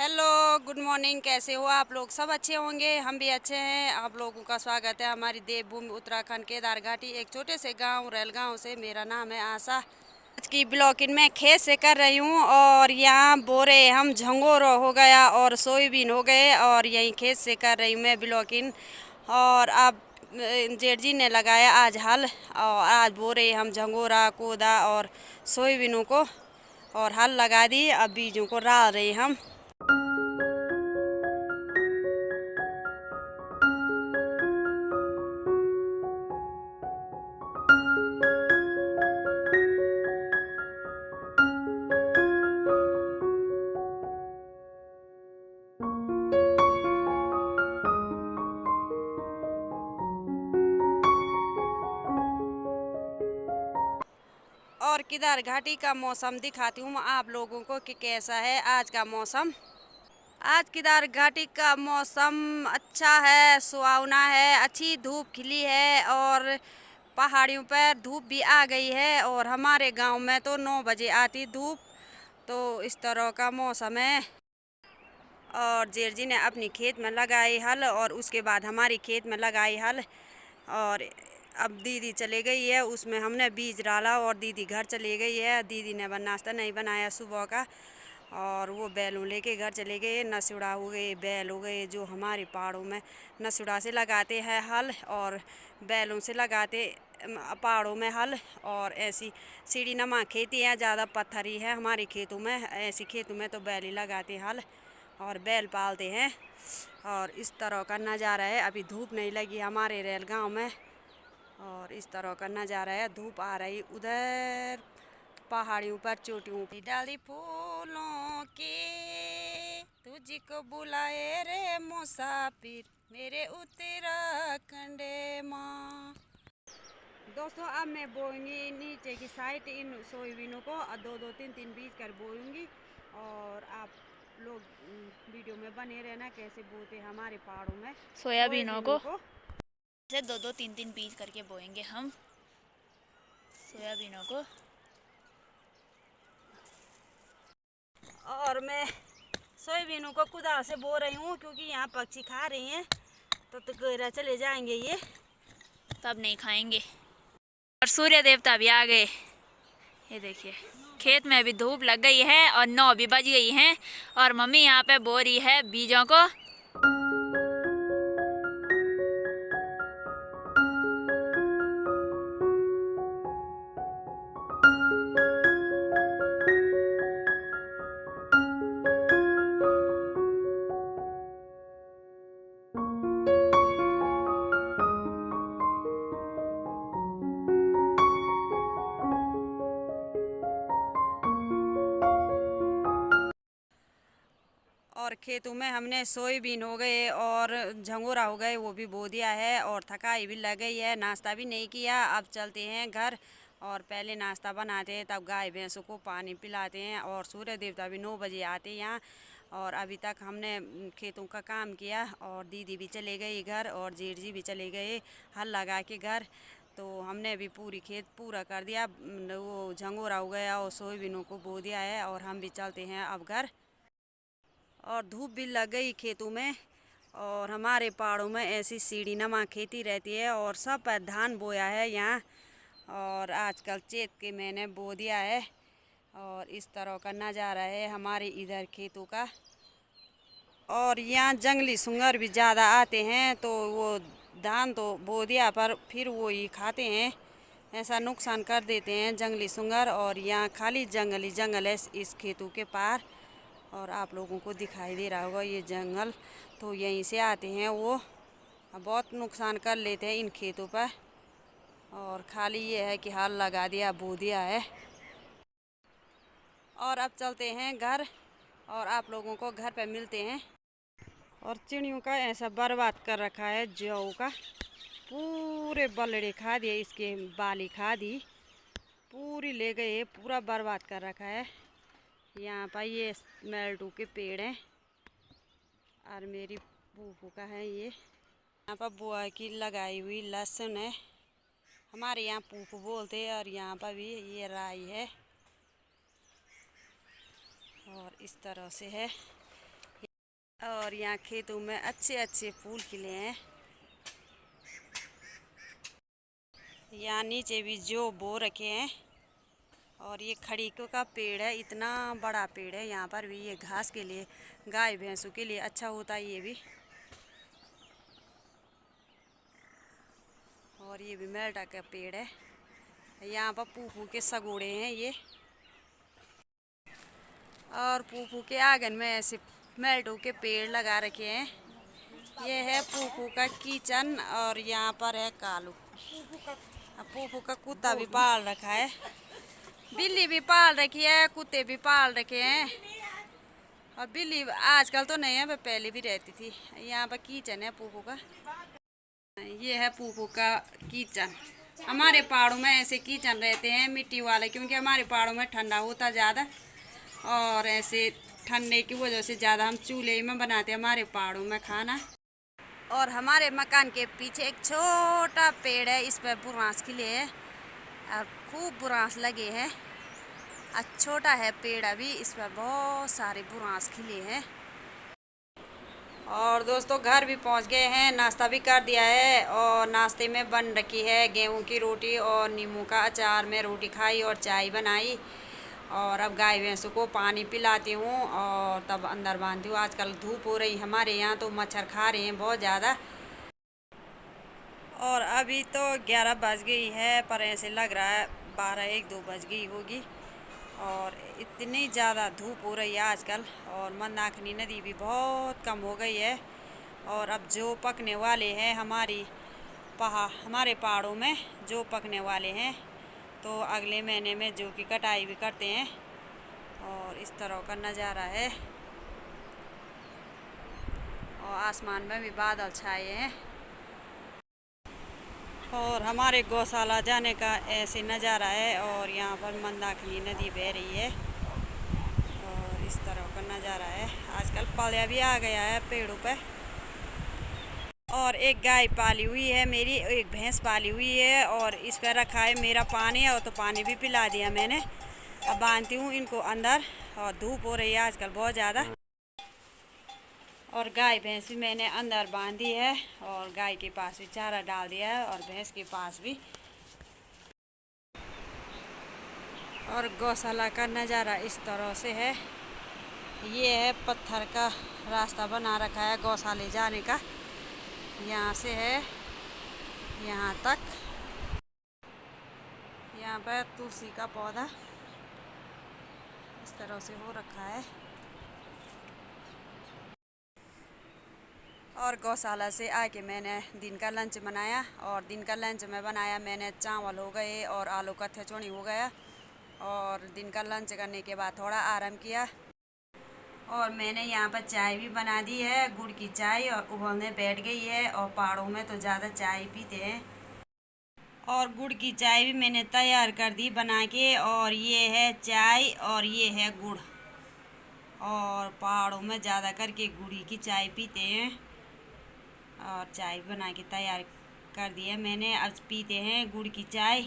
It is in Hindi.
Hello, good morning. कैसे हो आप लोग? सब अच्छे होंगे, हम भी अच्छे हैं। आप लोगों का स्वागत है हमारी देवभूमि उत्तराखंड केदार घाटी एक छोटे से गांव रेलगांव से। मेरा नाम है आशा। आज की ब्लॉगिंग मैं खेत से कर रही हूं और यहाँ बोरे हम झंगोर हो गया और सोयाबीन हो गए और यहीं खेत से कर रही हूँ मैं ब्लॉगिंग। और अब जेठ जी ने लगाया आज हल और आज बोरे हम झंगोरा कोदा और सोयाबीनों को और हल लगा दी। अब बीजों को डाल रहे हम। और केदार घाटी का मौसम दिखाती हूँ आप लोगों को कि कैसा है आज का मौसम। आज केदार घाटी का मौसम अच्छा है, सुहावना है, अच्छी धूप खिली है और पहाड़ियों पर धूप भी आ गई है। और हमारे गांव में तो 9 बजे आती धूप। तो इस तरह का मौसम है। और जेठ जी ने अपनी खेत में लगाई हल और उसके बाद हमारी खेत में लगाई हल। और अब दीदी चले गई है, उसमें हमने बीज डाला और दीदी घर चली गई है। दीदी ने नाश्ता नहीं बनाया सुबह का और वो बैलों लेके घर चले गए। नसुड़ा हो गए, बैल हो गए जो हमारे पहाड़ों में नसुड़ा से लगाते हैं हल और बैलों से लगाते पहाड़ों में हल। और ऐसी सीढ़ी नमा खेती है, ज़्यादा पत्थरी है हमारे खेतों में। ऐसी खेतों में तो बैल ही लगाते हल और बैल पालते हैं। और इस तरह का नज़ारा है। अभी धूप नहीं लगी हमारे रेल गांव में और इस तरह का नज़ारा है। धूप आ रही उधर पहाड़ियों पर चोटियों की डाली फूलों के तुझको बुलाए रे मुसाफिर मेरे उत्तराखंड माँ। दोस्तों अब मैं बोऊंगी नीचे की साइड इन सोयाबीनों को और 2-2 3-3 बीज कर बोऊंगी। और आप लोग वीडियो में बने रहना कैसे बोते हमारे पहाड़ों में सोयाबीनों को से 2-2 3-3 बीज करके बोएंगे हम सोयाबीनों को। और मैं सोयाबीनों को कुदाल से बो रही हूँ क्योंकि यहाँ पक्षी खा रही हैं तो गहरा चले जाएंगे ये, तब नहीं खाएंगे। और सूर्य देवता भी आ गए। ये देखिए खेत में भी धूप लग गई है और 9 भी बज गई हैं और मम्मी यहाँ पे बो रही है बीजों को। और खेतों में हमने सोयाबीन हो गए और झंगोरा हो गए वो भी बो दिया है और थकाई भी लग गई है। नाश्ता भी नहीं किया। अब चलते हैं घर और पहले नाश्ता बनाते हैं तब गाय भैंसों को पानी पिलाते हैं। और सूर्य देवता भी 9 बजे आते हैं यहाँ। और अभी तक हमने खेतों का काम किया और दीदी भी चले गई घर और जेठ जी भी चले गए हल लगा के घर। तो हमने भी पूरी खेत पूरा कर दिया, वो झंगोरा हो गया और सोयाबीनों को बो दिया है और हम भी चलते हैं अब घर। और धूप भी लग गई खेतों में। और हमारे पहाड़ों में ऐसी सीढ़ी नमा खेती रहती है और सब पर धान बोया है यहाँ। और आजकल चैत के महीने बो दिया है और इस तरह का नज़ारा है हमारे इधर खेतों का। और यहाँ जंगली सुंगर भी ज़्यादा आते हैं तो वो धान तो बो दिया पर फिर वो ही खाते हैं, ऐसा नुकसान कर देते हैं जंगली सुंगर। और यहाँ खाली जंगल ही जंगल है इस खेतों के पार। और आप लोगों को दिखाई दे रहा होगा ये जंगल, तो यहीं से आते हैं वो बहुत नुकसान कर लेते हैं इन खेतों पर। और खाली ये है कि हल लगा दिया बो दिया है। और अब चलते हैं घर और आप लोगों को घर पर मिलते हैं। और चिड़ियों का ऐसा बर्बाद कर रखा है जौ का, पूरे बलड़े खा दिए, इसके बाली खा दी, पूरी ले गए, पूरा बर्बाद कर रखा है। यहाँ पर ये मेल्टू के पेड़ हैं और मेरी फूफू का है ये। यहाँ पर बुआ की लगाई हुई लहसुन है, हमारे यहाँ फूफू बोलते हैं। और यहाँ पर भी ये राई है और इस तरह से है। और यहाँ खेतों में अच्छे अच्छे फूल खिले हैं। यहाँ नीचे भी जो बो रखे हैं। और ये खड़ीकों का पेड़ है, इतना बड़ा पेड़ है। यहाँ पर भी ये घास के लिए, गाय भैंसों के लिए अच्छा होता है ये भी। और ये भी मेल्टा का पेड़ है। यहाँ पर पूपू के सगोड़े हैं ये। और पूपू के आंगन में ऐसे मेल्टू के पेड़ लगा रखे हैं। ये है पूपू का किचन। और यहाँ पर है कालू। पूपू का कुत्ता भी पाल रखा है, बिल्ली भी पाल रखी है, कुत्ते भी पाल रखे हैं। और बिल्ली आजकल तो नहीं है, पर पहले भी रहती थी। यहाँ पर किचन है पूपू का। ये है पूपू का किचन। हमारे पहाड़ों में ऐसे किचन रहते हैं मिट्टी वाले, क्योंकि हमारे पहाड़ों में ठंडा होता ज़्यादा। और ऐसे ठंडे की वजह से ज़्यादा हम चूल्हे में बनाते हैं हमारे पहाड़ों में खाना। और हमारे मकान के पीछे एक छोटा पेड़ है, इस पर बुरांस खिले हैं और खूब बुरांस लगे हैं। छोटा है पेड़ अभी, इस पर बहुत सारे बुरांस खिले हैं। और दोस्तों घर भी पहुंच गए हैं, नाश्ता भी कर दिया है। और नाश्ते में बन रखी है गेहूं की रोटी और नींबू का अचार में रोटी खाई और चाय बनाई। और अब गाय भैंसों को पानी पिलाती हूँ और तब अंदर बांधती हूँ। आजकल धूप हो रही हमारे यहाँ, तो मच्छर खा रहे हैं बहुत ज़्यादा। और अभी तो 11 बज गई है, पर ऐसे लग रहा है 12-1-2 बज गई होगी। और इतनी ज़्यादा धूप हो रही है आजकल। और मंदाकिनी नदी भी बहुत कम हो गई है। और अब जो पकने वाले हैं हमारे पहाड़ों में जो पकने वाले हैं, तो अगले महीने में जो की कटाई भी करते हैं। और इस तरह का नज़ारा है। और आसमान में भी बादल छाए हैं। और हमारे गौशाला जाने का ऐसे नज़ारा है। और यहाँ पर मंदाकिनी नदी बह रही है। और इस तरह का नज़ारा है। आजकल पौधा भी आ गया है पेड़ों पे। और एक गाय पाली हुई है मेरी, एक भैंस पाली हुई है। और इस पर रखा है मेरा पानी, और तो पानी भी पिला दिया मैंने। अब बांधती हूँ इनको अंदर। और धूप हो रही है आजकल बहुत ज़्यादा। और गाय भैंस भी मैंने अंदर बांधी है। और गाय के पास भी चारा डाल दिया है और भैंस के पास भी। और गौशाला का नज़ारा इस तरह से है। ये है पत्थर का रास्ता बना रखा है गौशाले जाने का। यहाँ से है यहाँ तक। यहाँ पर तुलसी का पौधा इस तरह से हो रखा है। और गौशाला से आके मैंने दिन का लंच बनाया। और दिन का लंच में बनाया मैंने चावल हो गए और आलू का थचोड़ी हो गया। और दिन का लंच करने के बाद थोड़ा आराम किया। और मैंने यहाँ पर चाय भी बना दी है, गुड़ की चाय, और उबलने बैठ गई है। और पहाड़ों में तो ज़्यादा चाय पीते हैं। और गुड़ की चाय भी मैंने तैयार कर दी बना के। और ये है चाय और ये है गुड़। और पहाड़ों में ज़्यादा करके गुड़ की चाय पीते हैं। और चाय बना के तैयार कर दी है मैंने, अब पीते हैं गुड़ की चाय।